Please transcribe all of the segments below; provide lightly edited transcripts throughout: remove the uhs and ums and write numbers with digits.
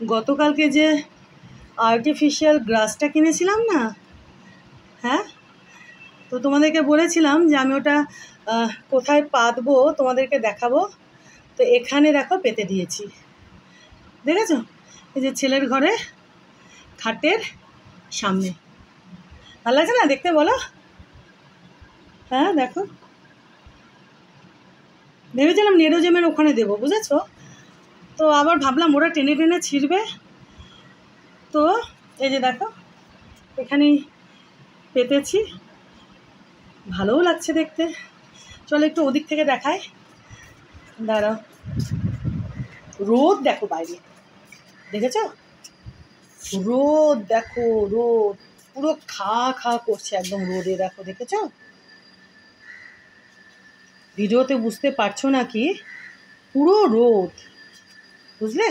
গতকালকে যে আর্টিফিশিয়াল গ্রাসটা কিনেছিলাম না, হ্যাঁ, তো তোমাদেরকে বলেছিলাম যে আমি ওটা কোথায় পাতবো তোমাদেরকে দেখাবো। তো এখানে দেখো পেতে দিয়েছি, দেখেছো? এই যে ছেলের ঘরে খাটের সামনে। ভালো লাগছে না দেখতে, বলো? হ্যাঁ দেখো, ভেবেছিলাম নেরোজেমের ওখানে দেবো, বুঝেছো? তো আবার ভাবলাম ওরা টেনে টেনে ছিঁড়বে, তো এই যে দেখো এখানেই পেতেছি, ভালোও লাগছে দেখতে। চলো একটু ওদিক থেকে দেখাই, দাঁড়াও। রোদ দেখো বাইরে, দেখেছো? রোদ দেখো, রোদ পুরো খা খা করছে একদম রোদে, দেখো দেখেছো? ভিডিওতে বুঝতে পারছো না কি, পুরো রোদ, বুঝলে?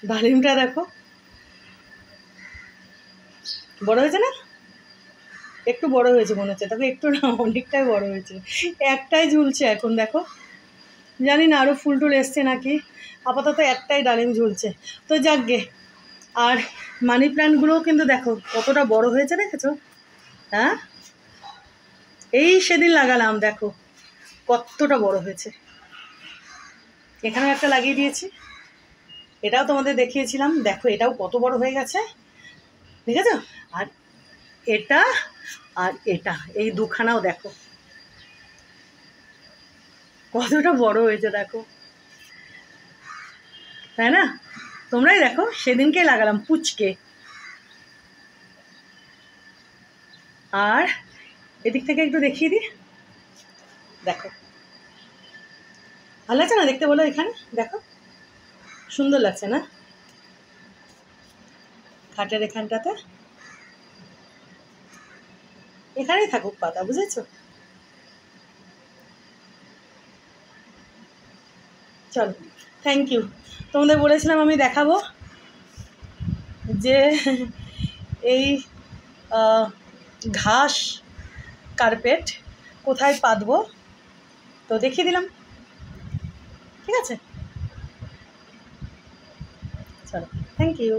ডালিমটা দেখো বড় হয়েছে না? একটু বড় হয়েছে মনে হচ্ছে, দেখো একটু না অনেকটাই বড় হয়েছে, একটাই ঝুলছে এখন, দেখো। জানি না আরও ফুল টুল এসছে নাকি, আপাতত একটাই ডালিম ঝুলছে। তো যাকগে। আর মানি প্ল্যান্টগুলোও কিন্তু দেখো কতটা বড় হয়েছে, দেখেছো? হ্যাঁ, এই সেদিন লাগালাম, দেখো কতটা বড় হয়েছে। এখানেও একটা লাগিয়ে দিয়েছি, এটাও তোমাদের দেখিয়েছিলাম, দেখো এটাও কত বড় হয়ে গেছে, দেখেছো? আর এটা আর এটা, এই দুখানাও দেখো কতটা বড় হয়েছে, দেখো, তাই না? তোমরাই দেখো, সেদিনকে লাগালাম পুচকে। আর এদিক থেকে একটু দেখিয়ে দিই, দেখো ভালো লাগছে না দেখতে, বলো? এখানে দেখো সুন্দর লাগছে না? খাটের এখানটাতে এখানেই থাকুক পাতা, বুঝেছো? চলো, থ্যাংক ইউ। তোমাদের বলেছিলাম আমি দেখাবো যে এই ঘাস কার্পেট কোথায় পাতবো, তো দেখিয়ে দিলাম, ঠিক আছে? চলো, থ্যাংক ইউ।